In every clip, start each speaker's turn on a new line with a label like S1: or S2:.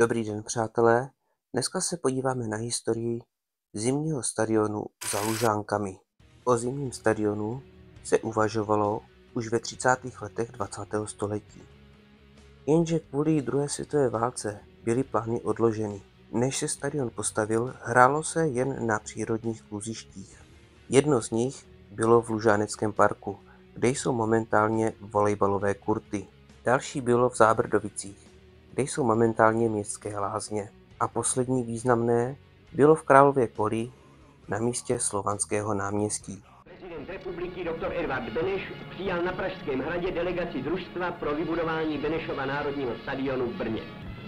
S1: Dobrý den, přátelé. Dneska se podíváme na historii zimního stadionu za Lužánkami. O zimním stadionu se uvažovalo už ve 30. letech 20. století. Jenže kvůli druhé světové válce byly plány odloženy. Než se stadion postavil, hrálo se jen na přírodních kluzištích. Jedno z nich bylo v Lužáneckém parku, kde jsou momentálně volejbalové kurty. Další bylo v Zábrdovicích, kde jsou momentálně městské lázně. A poslední významné bylo v Králově Poli na místě Slovanského náměstí.
S2: Prezident republiky dr. Edvard Beneš přijal na Pražském hradě delegaci družstva pro vybudování Benešova národního stadionu v Brně.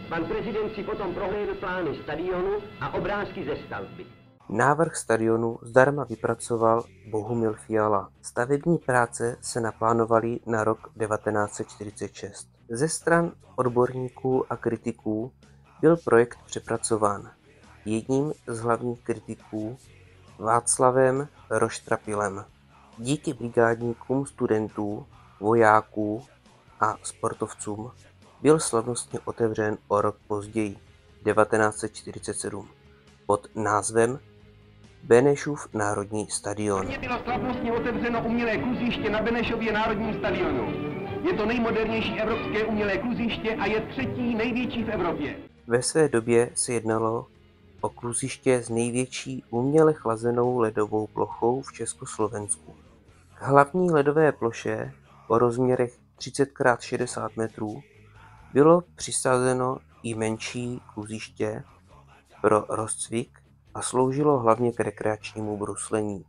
S2: Pan prezident si potom prohlédl plány stadionu a obrázky ze stavby.
S1: Návrh stadionu zdarma vypracoval Bohumil Fiala. Stavební práce se naplánovaly na rok 1946. Ze stran odborníků a kritiků byl projekt přepracován. Jedním z hlavních kritiků Václavem Roštrapilem. Díky brigádníkům studentů, vojáků a sportovcům byl slavnostně otevřen o rok později, 1947, pod názvem Benešův národní stadion.
S2: Bylo slavnostně otevřeno umělé kluziště na Benešově národním stadionu. Je to nejmodernější evropské umělé kluziště a je třetí největší v Evropě.
S1: Ve své době se jednalo o kluziště s největší uměle chlazenou ledovou plochou v Československu. K hlavní ledové ploše o rozměrech 30x60 metrů bylo přisazeno i menší kluziště pro rozcvik a sloužilo hlavně k rekreačnímu bruslení.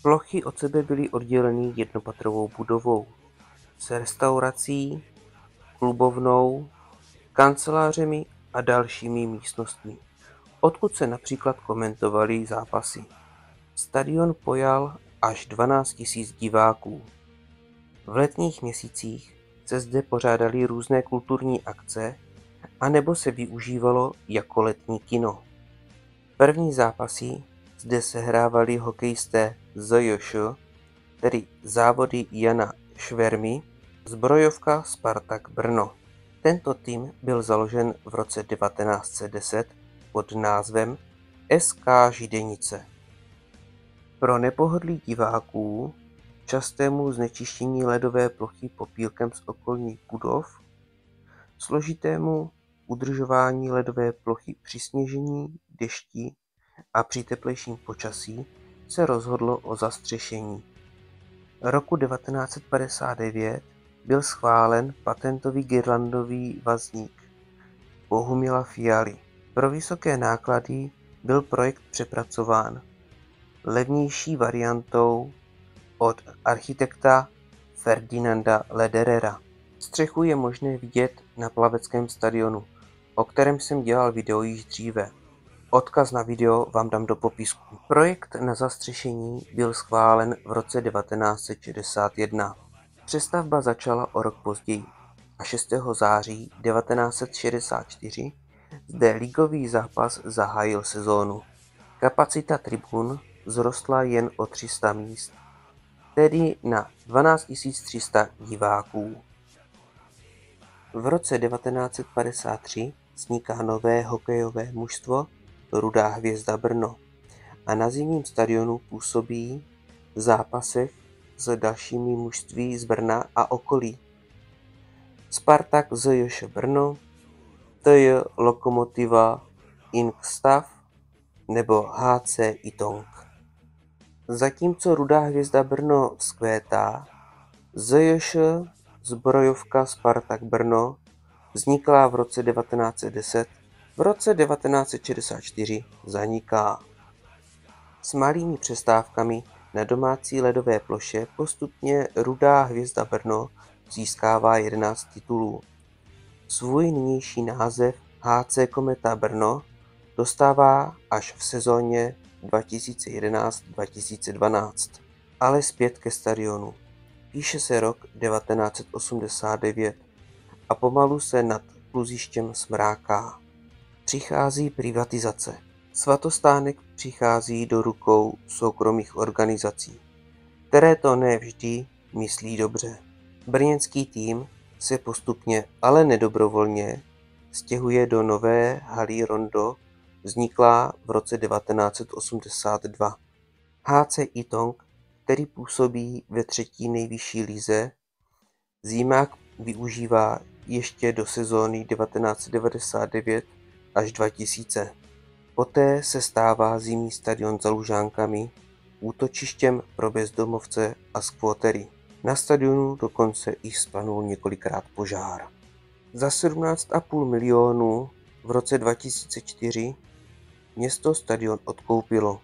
S1: Plochy od sebe byly odděleny jednopatrovou budovou s restaurací, klubovnou, kancelářemi a dalšími místnostmi, odkud se například komentovaly zápasy. Stadion pojal až 12 000 diváků. V letních měsících se zde pořádaly různé kulturní akce anebo se využívalo jako letní kino. První zápasy zde sehrávali hokejisté ZJŠ, tedy závody Jana Švermy, zbrojovka Spartak Brno. Tento tým byl založen v roce 1910 pod názvem SK Židenice. Pro nepohodlí diváků, častému znečištění ledové plochy popílkem z okolních budov, složitému udržování ledové plochy při sněžení, dešti a při teplejším počasí se rozhodlo o zastřešení. Roku 1959 byl schválen patentový girlandový vazník Bohumila Fialy. Pro vysoké náklady byl projekt přepracován levnější variantou od architekta Ferdinanda Lederera. Střechu je možné vidět na plaveckém stadionu, o kterém jsem dělal video již dříve. Odkaz na video vám dám do popisku. Projekt na zastřešení byl schválen v roce 1961. Přestavba začala o rok později a 6. září 1964 zde ligový zápas zahájil sezónu. Kapacita tribun vzrostla jen o 300 míst, tedy na 12 300 diváků. V roce 1953 vzniká nové hokejové mužstvo Rudá hvězda Brno a na zimním stadionu působí v zápasech s dalšími mužství z Brna a okolí. Spartak ZJŠ Brno, TJ Lokomotiva Inkstav nebo HC Itong. Zatímco Rudá hvězda Brno vzkvétá, ZJŠ zbrojovka Spartak Brno vznikla v roce 1910, v roce 1964 zaniká. S malými přestávkami na domácí ledové ploše postupně Rudá hvězda Brno získává 11 titulů. Svůj nynější název HC Kometa Brno dostává až v sezóně 2011-2012. Ale zpět ke stadionu. Píše se rok 1989 a pomalu se nad kluzištěm smráká. Přichází privatizace. Svatostánek přichází do rukou soukromých organizací, které to ne vždy myslí dobře. Brněnský tým se postupně, ale nedobrovolně, stěhuje do nové haly Rondo, vzniklá v roce 1982. HC Itong, který působí ve třetí nejvyšší lize, zimák využívá ještě do sezóny 1999 až 2000. Poté se stává zimní stadion za Lužánkami útočištěm pro bezdomovce a squattery. Na stadionu dokonce i vzplanul několikrát požár. Za 17,5 milionů v roce 2004 město stadion odkoupilo.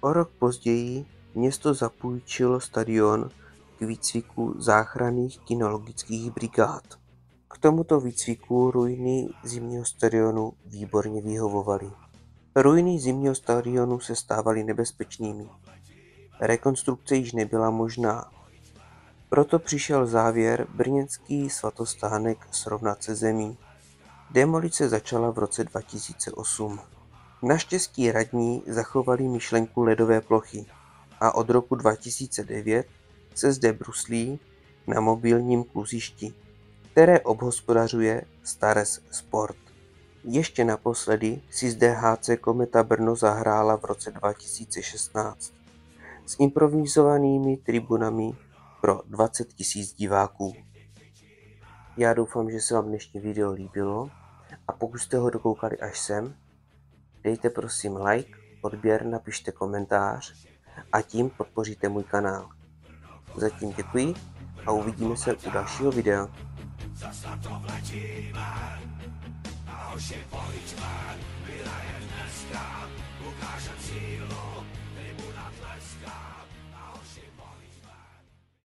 S1: O rok později město zapůjčilo stadion k výcviku záchranných kynologických brigád. K tomuto výcviku ruiny zimního stadionu výborně vyhovovaly. Ruiny zimního stadionu se stávaly nebezpečnými. Rekonstrukce již nebyla možná. Proto přišel závěr brněnský svatostánek srovnat se zemí. Demolice začala v roce 2008. Naštěstí radní zachovali myšlenku ledové plochy a od roku 2009 se zde bruslí na mobilním kluzišti, které obhospodařuje Stares Sport. Ještě naposledy si zde HC Kometa Brno zahrála v roce 2016 s improvizovanými tribunami pro 20 000 diváků. Já doufám, že se vám dnešní video líbilo a pokud jste ho dokoukali až sem, dejte prosím like, odběr, napište komentář a tím podpoříte můj kanál. Zatím děkuji a uvidíme se u dalšího videa.
S3: Zas na to vletíme, a hoši pojďme, vyraje dneska, ukážem sílu, tribuna tleská.